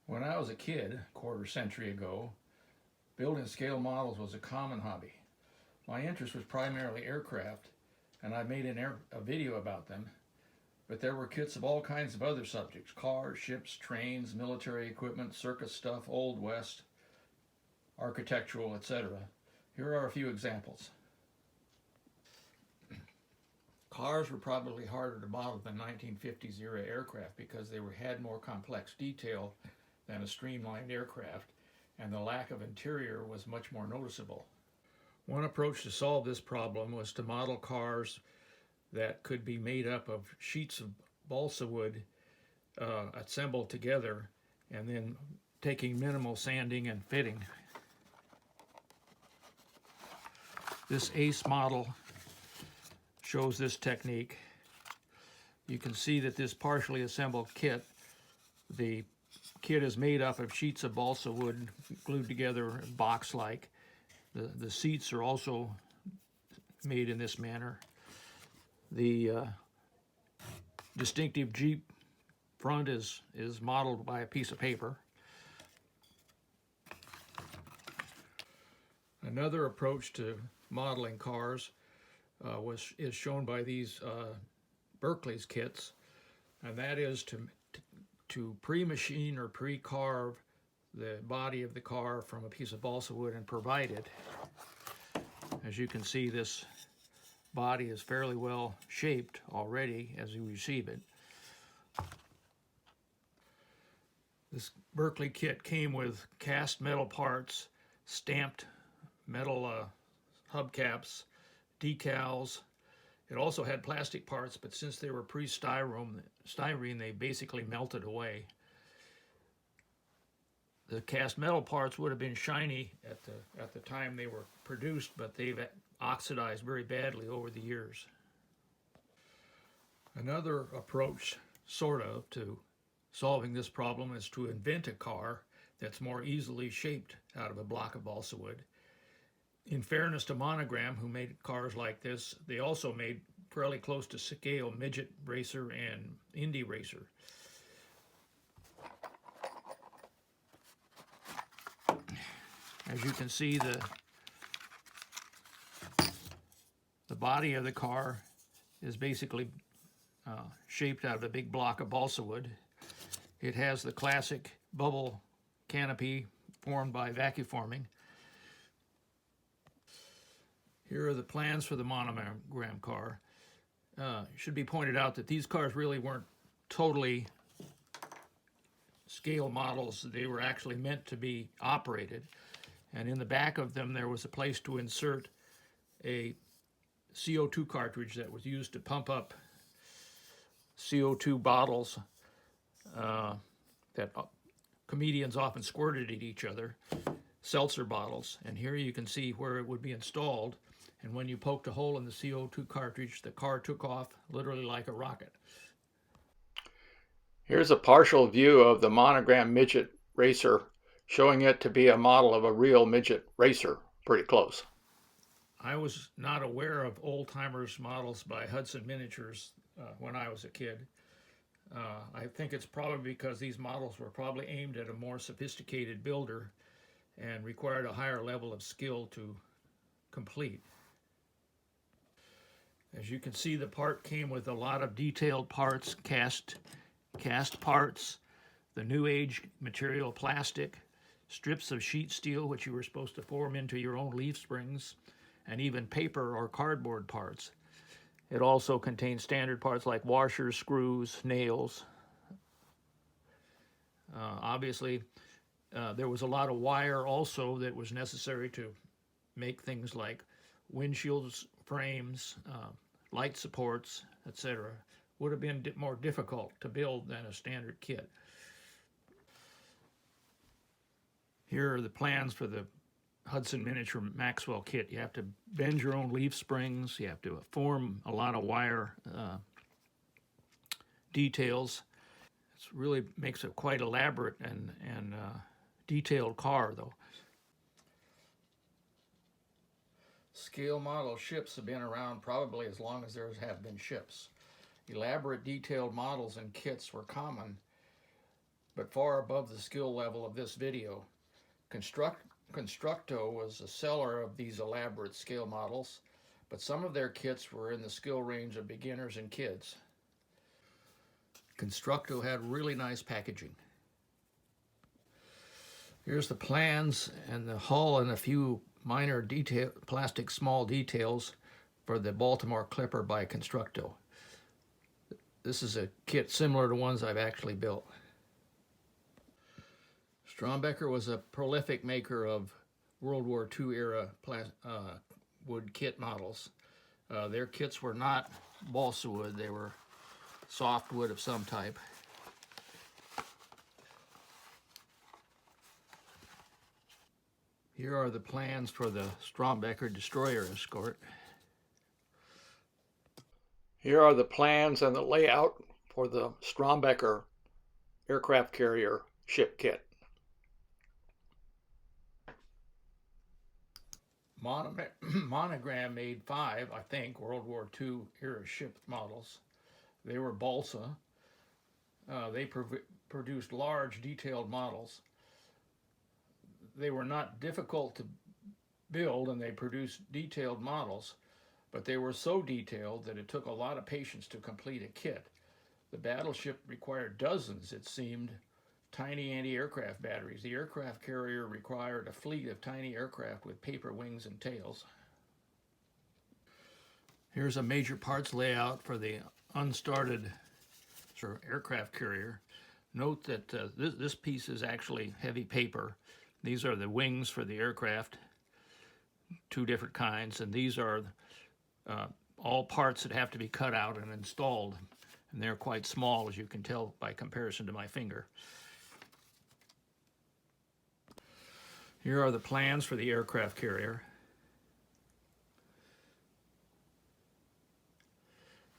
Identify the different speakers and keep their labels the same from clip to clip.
Speaker 1: When I was a kid, a quarter century ago, building scale models was a common hobby. My interest was primarily aircraft, and I made a video about them, but there were kits of all kinds of other subjects: cars, ships, trains, military equipment, circus stuff, Old West, architectural, etc. Here are a few examples. Cars were probably harder to model than 1950s era aircraft because they had more complex detail than a streamlined aircraft, and the lack of interior was much more noticeable. One approach to solve this problem was to model cars that could be made up of sheets of balsa wood assembled together and then taking minimal sanding and fitting. This ACE model shows this technique. You can see that this partially assembled kit, the kit is made up of sheets of balsa wood glued together box-like. The seats are also made in this manner. The distinctive Jeep front is modeled by a piece of paper. Another approach to modeling cars is shown by these Berkeley's kits, and that is to pre-machine or pre-carve the body of the car from a piece of balsa wood and provide it. As you can see, this body is fairly well shaped already as you receive it. This Berkeley kit came with cast metal parts, stamped metal hubcaps, decals. It also had plastic parts, but since they were pre-styrene, they basically melted away. The cast metal parts would have been shiny at the time they were produced, but they've oxidized very badly over the years. Another approach, sort of, to solving this problem is to invent a car that's more easily shaped out of a block of balsa wood. In fairness to Monogram, who made cars like this, they also made fairly close to scale midget racer and Indy racer. As you can see, the body of the car is basically shaped out of a big block of balsa wood. It has the classic bubble canopy formed by vacuforming. Here are the plans for the Monogram car. It should be pointed out that these cars really weren't totally scale models. They were actually meant to be operated. And in the back of them, there was a place to insert a CO2 cartridge that was used to pump up CO2 bottles that comedians often squirted at each other, seltzer bottles. And here you can see where it would be installed. And when you poked a hole in the CO2 cartridge, the car took off literally like a rocket. Here's a partial view of the Monogram midget racer, showing it to be a model of a real midget racer, pretty close. I was not aware of Old Timers models by Hudson Miniatures when I was a kid. I think it's probably because these models were probably aimed at a more sophisticated builder and required a higher level of skill to complete. As you can see, the part came with a lot of detailed parts, cast parts, the new age material plastic, strips of sheet steel which you were supposed to form into your own leaf springs, and even paper or cardboard parts. It also contained standard parts like washers, screws, nails. Obviously, there was a lot of wire also that was necessary to make things like windshields, frames, light supports, etc. Would have been more difficult to build than a standard kit. Here are the plans for the Hudson Miniature Maxwell kit. You have to bend your own leaf springs. You have to form a lot of wire details. It really makes it quite elaborate and detailed car, though. Scale model ships have been around probably as long as there have been ships. Elaborate detailed models and kits were common, but far above the skill level of this video. Constructo was a seller of these elaborate scale models, but some of their kits were in the skill range of beginners and kids. Constructo had really nice packaging. Here's the plans and the hull and a few minor plastic small details for the Baltimore Clipper by Constructo. This is a kit similar to ones I've actually built. Strombecker was a prolific maker of World War II era wood kit models. Their kits were not balsa wood, they were soft wood of some type. Here are the plans for the Strombecker destroyer escort. Here are the plans and the layout for the Strombecker aircraft carrier ship kit. Monogram made 5, I think, World War II era ship models. They were balsa. They produced large, detailed models. They were not difficult to build, and they produced detailed models, but they were so detailed that it took a lot of patience to complete a kit. The battleship required dozens, it seemed, tiny anti-aircraft batteries. The aircraft carrier required a fleet of tiny aircraft with paper wings and tails. Here's a major parts layout for the unstarted aircraft carrier. Note that this piece is actually heavy paper. These are the wings for the aircraft, 2 different kinds, and these are all parts that have to be cut out and installed, and they're quite small, as you can tell by comparison to my finger. Here are the plans for the aircraft carrier.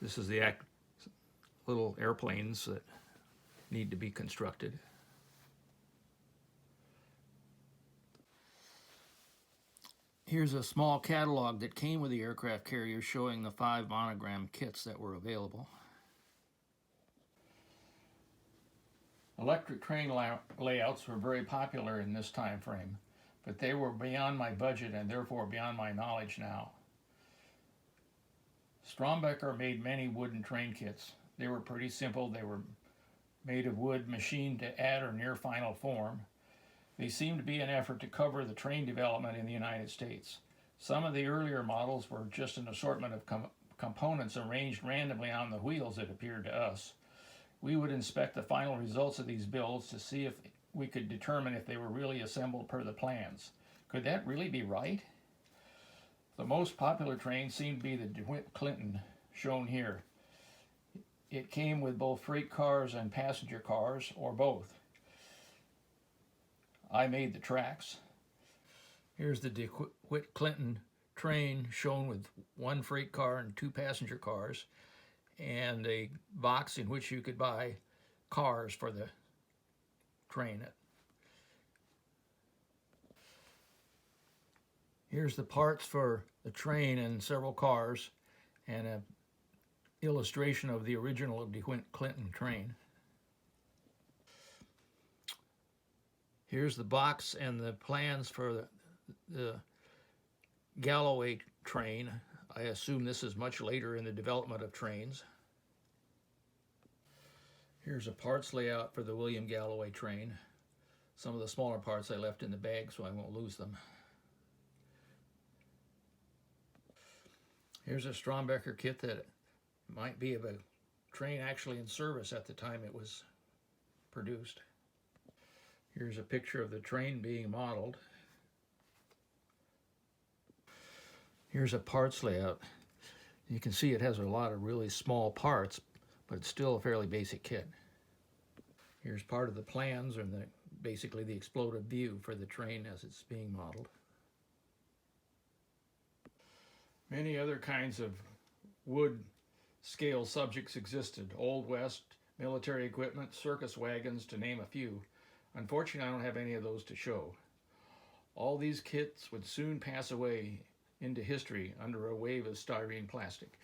Speaker 1: This is the little airplanes that need to be constructed. Here's a small catalog that came with the aircraft carrier showing the 5 monogram kits that were available. Electric train layouts were very popular in this time frame, but they were beyond my budget and therefore beyond my knowledge now. Strombecker made many wooden train kits. They were pretty simple. They were made of wood machined to at or near final form. They seemed to be an effort to cover the train development in the United States. Some of the earlier models were just an assortment of components arranged randomly on the wheels, it appeared to us. We would inspect the final results of these builds to see if we could determine if they were really assembled per the plans. Could that really be right? The most popular train seemed to be the DeWitt Clinton, shown here. It came with both freight cars and passenger cars, or both. I made the tracks. Here's the DeWitt Clinton train shown with 1 freight car and 2 passenger cars, and a box in which you could buy cars for the train. Here's the parts for the train and several cars, and an illustration of the original DeWitt Clinton train. Here's the box and the plans for the Galloway train. I assume this is much later in the development of trains. Here's a parts layout for the William Galloway train. Some of the smaller parts I left in the bag so I won't lose them. Here's a Strombecker kit that might be of a train actually in service at the time it was produced. Here's a picture of the train being modeled. Here's a parts layout. You can see it has a lot of really small parts, but it's still a fairly basic kit. Here's part of the plans, or basically the exploded view for the train as it's being modeled. Many other kinds of wood scale subjects existed. Old West, military equipment, circus wagons, to name a few. Unfortunately, I don't have any of those to show. All these kits would soon pass away into history under a wave of styrene plastic.